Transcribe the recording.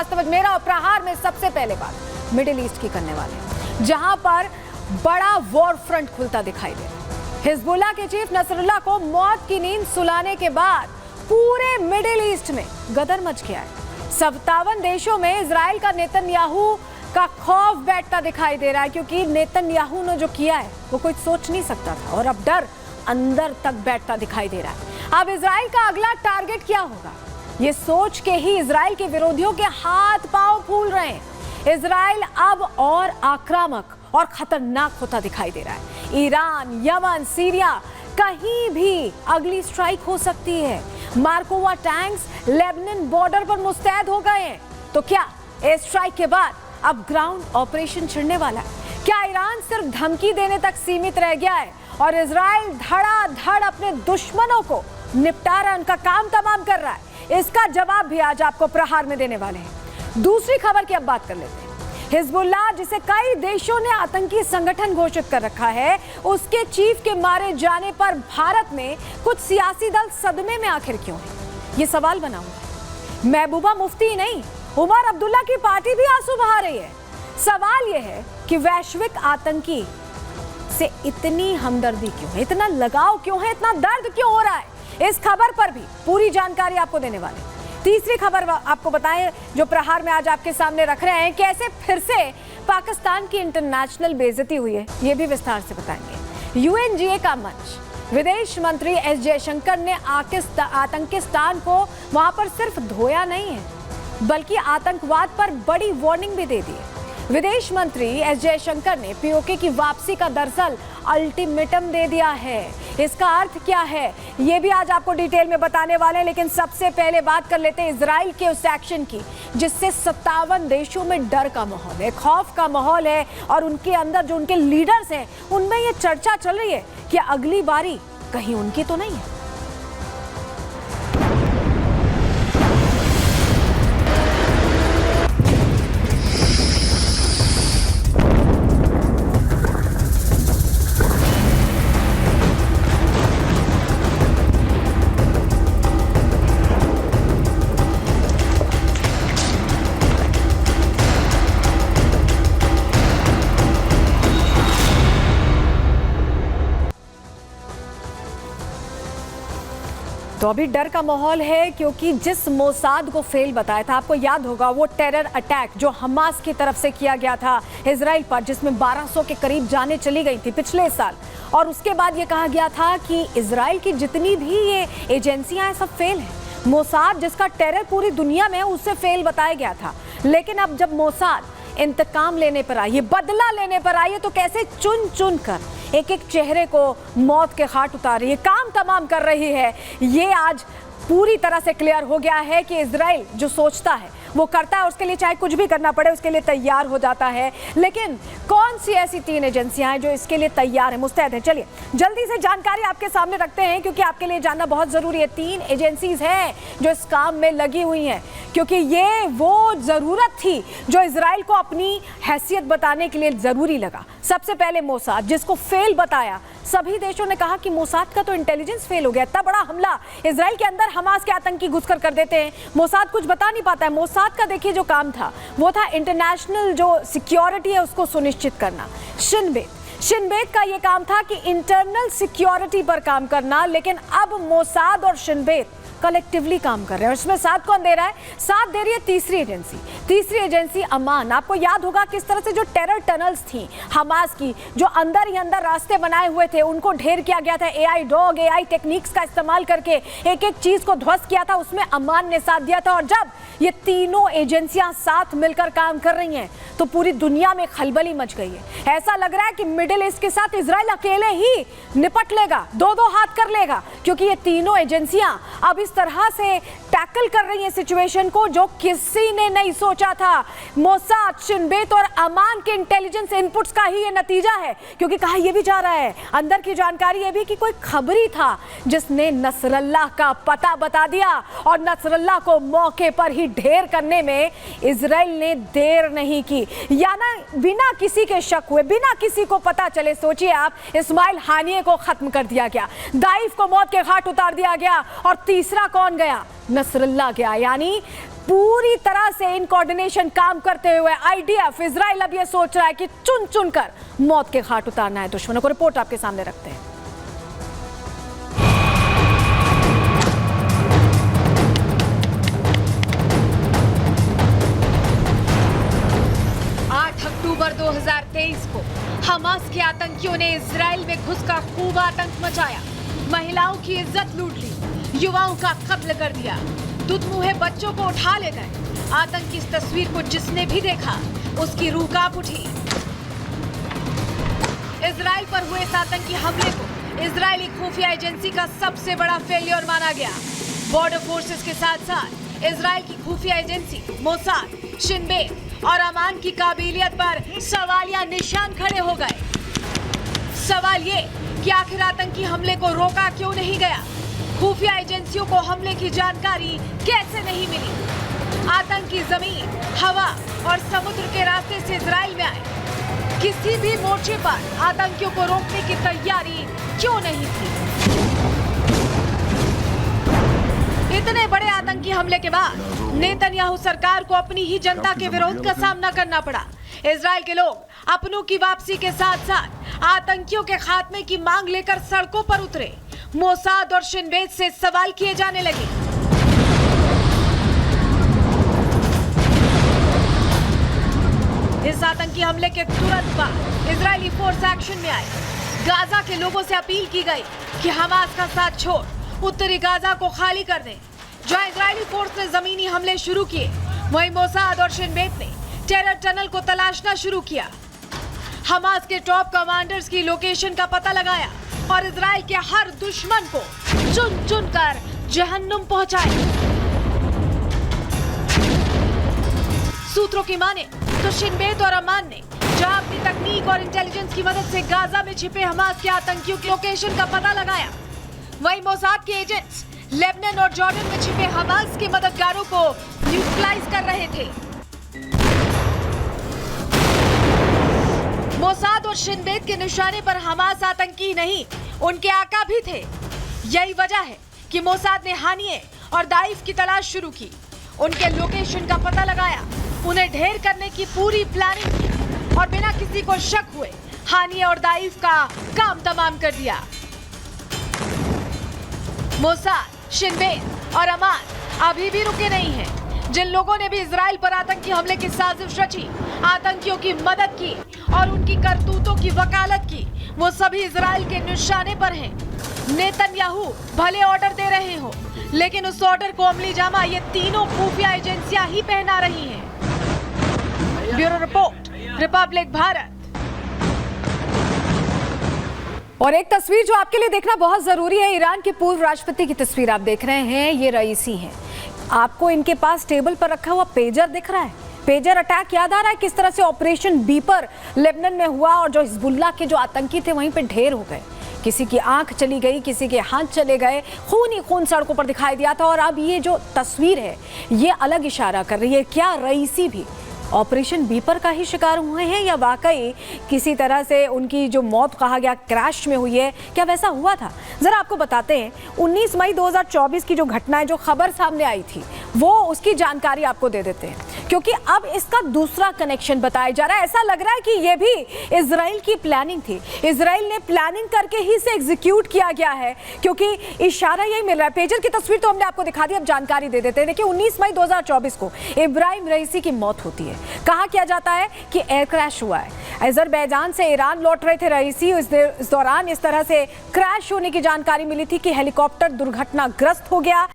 श्रीवास्तव मेरा प्रहार में सबसे पहले बात मिडिल ईस्ट की करने वाले हैं, जहां पर बड़ा वॉर फ्रंट खुलता दिखाई दे रहा है। हिजबुल्लाह के चीफ नसरुल्लाह को मौत की नींद सुलाने के बाद पूरे मिडिल ईस्ट में गदर मच गया है। 57 देशों में इजराइल का नेतन्याहू का खौफ बैठता दिखाई दे रहा है, क्योंकि नेतन्याहू ने जो किया है वो कोई सोच नहीं सकता था और अब डर अंदर तक बैठता दिखाई दे रहा है। अब इजराइल का अगला टारगेट क्या होगा, ये सोच के ही इजराइल के विरोधियों के हाथ पांव फूल रहे हैं। इजराइल अब और आक्रामक और खतरनाक होता दिखाई दे रहा है। ईरान, यमन, सीरिया, कहीं भी अगली स्ट्राइक हो सकती है। मार्कोवा टैंक्स लेबनान बॉर्डर पर मुस्तैद हो गए हैं। तो क्या एयर स्ट्राइक के बाद अब ग्राउंड ऑपरेशन छिड़ने वाला है? क्या ईरान सिर्फ धमकी देने तक सीमित रह गया है और इजराइल धड़ाधड़ अपने दुश्मनों को निपटा रहा है, उनका काम तमाम कर रहा है? इसका जवाब भी आज आपको प्रहार में देने वाले हैं। दूसरी खबर की अब बात कर लेते हैं। हिजबुल्लाह, जिसे कई देशों ने आतंकी संगठन घोषित कर रखा है, उसके चीफ के मारे जाने पर भारत में कुछ सियासी दल सदमे में आखिर क्यों है, ये सवाल बना हुआ है। महबूबा मुफ्ती ही नहीं, उमर अब्दुल्ला की पार्टी भी आंसू बहा रही है। सवाल यह है कि वैश्विक आतंकी से इतनी हमदर्दी क्यों है, इतना लगाव क्यों है, इतना दर्द क्यों हो रहा है? इस खबर पर भी पूरी जानकारी आपको देने वाले हैं। तीसरी खबर आपको बताएं जो प्रहार में आज आपके सामने रख रहे हैं, कैसे फिर से पाकिस्तान की इंटरनेशनल बेइज्जती हुई है, ये भी विस्तार से बताएंगे। यूएनजीए का मंच, विदेश मंत्री एस जयशंकर ने आतंकिस्तान को वहां पर सिर्फ धोया नहीं है, बल्कि आतंकवाद पर बड़ी वार्निंग भी दे दी है। विदेश मंत्री एस जयशंकर ने पीओके की वापसी का दरअसल अल्टीमेटम दे दिया है। इसका अर्थ क्या है, ये भी आज आपको डिटेल में बताने वाले हैं, लेकिन सबसे पहले बात कर लेते हैं इजराइल के उस एक्शन की जिससे 57 देशों में डर का माहौल है, खौफ का माहौल है और उनके अंदर जो उनके लीडर्स हैं उनमें ये चर्चा चल रही है कि अगली बारी कहीं उनकी तो नहीं है। तो अभी डर का माहौल है, क्योंकि जिस मोसाद को फेल बताया था, आपको याद होगा वो टेरर अटैक जो हमास की तरफ से किया गया था इजराइल पर, जिसमें 1200 के करीब जानें चली गई थी पिछले साल, और उसके बाद ये कहा गया था कि इजराइल की जितनी भी ये एजेंसियां हैं सब फेल हैं। मोसाद, जिसका टेरर पूरी दुनिया में है, उससे फेल बताया गया था। लेकिन अब जब मोसाद इंतकाम लेने पर आई है, बदला लेने पर आई है, तो कैसे चुन चुन कर एक एक चेहरे को मौत के घाट उतार रही है, काम तमाम कर रही है, ये आज पूरी तरह से क्लियर हो गया है कि इजराइल जो सोचता है वो करता है, उसके लिए चाहे कुछ भी करना पड़े उसके लिए तैयार हो जाता है। लेकिन कौन सी ऐसी 3 एजेंसियां हैं जो इसके लिए तैयार हैं, मुस्तैद हैं? चलिए जल्दी से जानकारी आपके सामने रखते हैं, क्योंकि आपके लिए जानना बहुत ज़रूरी है। 3 एजेंसीज हैं जो इस काम में लगी हुई हैं, क्योंकि ये वो ज़रूरत थी जो इजराइल को अपनी हैसियत बताने के लिए ज़रूरी लगा। सबसे पहले मोसाद, जिसको फेल बताया, सभी देशों ने कहा कि मोसाद का तो इंटेलिजेंस फेल हो गया, इतना बड़ा हमला इजराइल के अंदर हमास के आतंकी घुसकर कर देते हैं, मोसाद कुछ बता नहीं पाता है। मोसाद का देखिए जो काम था वो था इंटरनेशनल जो सिक्योरिटी है उसको सुनिश्चित करना। शिन बेत का ये काम था कि इंटरनल सिक्योरिटी पर काम करना, लेकिन अब मोसाद और शिन बेत कलेक्टिवली काम कर रहे हैं। इसमें साथ कौन दे रहा है? साथ दे रही है तीसरी एजेंसी अमान। आपको याद होगा किस तरह से जो टेरर टनल्स थी हमास की, जो अंदर ही अंदर रास्ते बनाए हुए थे, उनको ढेर किया गया था। एआई डॉग, एआई टेक्निक्स का इस्तेमाल करके एक एक चीज को ध्वस्त किया था, उसमें अमान ने साथ दिया था। और जब ये तीनों एजेंसियां साथ मिलकर काम कर रही हैं तो पूरी दुनिया में खलबली मच गई है। ऐसा लग रहा है कि मिडिल ईस्ट के साथ इजराइल अकेले ही निपट लेगा, 2-2 हाथ कर लेगा, क्योंकि ये तीनों एजेंसियां अब इस तरह से टैकल कर रही है सिचुएशन को जो किसी ने नहीं सोचा था। मोसाद, शिन बेत और अमान के इंटेलिजेंस इनपुट्स का ही ये नतीजा है, क्योंकि कहा यह भी जा रहा है अंदर की जानकारी ये भी कि कोई खबरी था जिसने नसरल्लाह का पता बता दिया, और नसरल्लाह को मौके पर ही ढेर करने में इजराइल ने देर नहीं की। या ना बिना किसी के शक हुए, बिना किसी को पता चले, सोचिए आप, इस्माइल हानिये को खत्म कर दिया गया, दाइफ को मौत के घाट उतार दिया गया, और तीसरा दूसरा कौन गया? नसरुल्लाह गया। यानी पूरी तरह से इन कोऑर्डिनेशन काम करते हुए आईडीएफ इजराइल अब ये सोच रहा है कि चुन चुन कर मौत के घाट उतारना है दुश्मनों को। रिपोर्ट आपके सामने रखते हैं। 8 अक्टूबर 2023 को हमास के आतंकियों ने इजराइल में घुसकर खूब आतंक मचाया, महिलाओं की इज्जत लूट ली, युवाओं का कत्ल कर दिया, दुधमुहे बच्चों को उठा ले गए। आतंक की इस तस्वीर को जिसने भी देखा उसकी रूह कांप उठी। इजराइल पर हुए इस आतंकी हमले को इजरायली खुफिया एजेंसी का सबसे बड़ा फेलियर माना गया। बॉर्डर फोर्सेस के साथ साथ इजराइल की खुफिया एजेंसी मोसाद, शिन बेत और अमान की काबिलियत पर सवालिया निशान खड़े हो गए। सवाल ये कि आखिर आतंकी हमले को रोका क्यों नहीं गया? खुफिया एजेंसियों को हमले की जानकारी कैसे नहीं मिली? आतंकी जमीन, हवा और समुद्र के रास्ते से इजराइल में आए। किसी भी मोर्चे पर आतंकियों को रोकने की तैयारी क्यों नहीं थी? इतने बड़े आतंकी हमले के बाद नेतन्याहू सरकार को अपनी ही जनता के विरोध का सामना करना पड़ा। इजराइल के लोग अपनों की वापसी के साथ साथ आतंकियों के खात्मे की मांग लेकर सड़कों पर उतरे। मोसाद और शिन बेत से सवाल किए जाने लगे। इस आतंकी हमले के तुरंत बाद इजरायली फोर्स एक्शन में आए। गाजा के लोगों से अपील की गई कि हमास का साथ छोड़ उत्तरी गाजा को खाली कर दें। जहां इजरायली फोर्स ने जमीनी हमले शुरू किए, वहीं मोसाद और शिन बेत ने टेरर टनल को तलाशना शुरू किया। हमास के टॉप कमांडर्स की लोकेशन का पता लगाया और इजराइल के हर दुश्मन को चुन चुन कर जहन्नुम पहुंचाया। सूत्रों की माने तो शिन बेत और अमान ने जहां अपनी तकनीक और इंटेलिजेंस की मदद से गाजा में छिपे हमास के आतंकियों की लोकेशन का पता लगाया, वहीं मोसाद के एजेंट्स लेबनान और जॉर्डन में छिपे हमास के मददगारों को न्यूट्रलाइज कर रहे थे। मोसाद और शिन बेत के निशाने पर हमास आतंकी नहीं, उनके आका भी थे। यही वजह है कि मोसाद ने हानिये और दाइफ की तलाश शुरू की, उनके लोकेशन का पता लगाया, उन्हें ढेर करने की पूरी प्लानिंग की और बिना किसी को शक हुए हानिये और दाइफ का काम तमाम कर दिया। मोसाद, शिन बेत और अमान अभी भी रुके नहीं हैं। जिन लोगों ने भी इजराइल पर आतंकी हमले की साजिश रची, आतंकियों की मदद की और उनकी करतूतों की वकालत की, वो सभी इजराइल के निशाने पर हैं। नेतन्याहू भले ऑर्डर दे रहे हो, लेकिन उस ऑर्डर को अमली जामा ये तीनों खुफिया एजेंसियां ही पहना रही हैं। Bureau report, Republic Bharat. और एक तस्वीर जो आपके लिए देखना बहुत जरूरी है, ईरान के पूर्व राष्ट्रपति की तस्वीर आप देख रहे हैं। ये रईसी हैं। आपको इनके पास टेबल पर रखा हुआ पेजर दिख रहा है। पेजर अटैक याद आ रहा है किस तरह से ऑपरेशन बीपर लेबनान में हुआ और जो हिजबुल्लाह के जो आतंकी थे वहीं पे ढेर हो गए। किसी की आंख चली गई, किसी के हाथ चले गए, खून ही खून सड़कों पर दिखाई दिया था। और अब ये जो तस्वीर है ये अलग इशारा कर रही है। क्या रईसी भी ऑपरेशन बीपर का ही शिकार हुए हैं या वाकई किसी तरह से उनकी जो मौत कहा गया क्रैश में हुई है, क्या वैसा हुआ था? जरा आपको बताते हैं 19 मई 2024 की जो घटनाएं, जो खबर सामने आई थी, वो उसकी जानकारी आपको दे देते हैं, क्योंकि अब इसका दूसरा कनेक्शन बताया जा रहा है। ऐसा लग रहा है कि ये भी इजराइल की प्लानिंग थी। इजराइल ने प्लानिंग करके ही इसे एग्जीक्यूट किया गया है, क्योंकि इशारा यही मिल रहा है। पेजर की तस्वीर तो हमने आपको दिखा दी, अब जानकारी दे देते हैं। देखिए 19 मई 2024 को इब्राहिम रईसी की मौत होती है। कहा किया जाता है कि एयर क्रैश हुआ है। अजरबैजान से ईरान लौट रहे थे रईसी। इस दौरान इस तरह से क्रैश होने की जानकारी मिली थी कि हेलीकॉप्टर दुर्घटनाग्रस्त हो गया।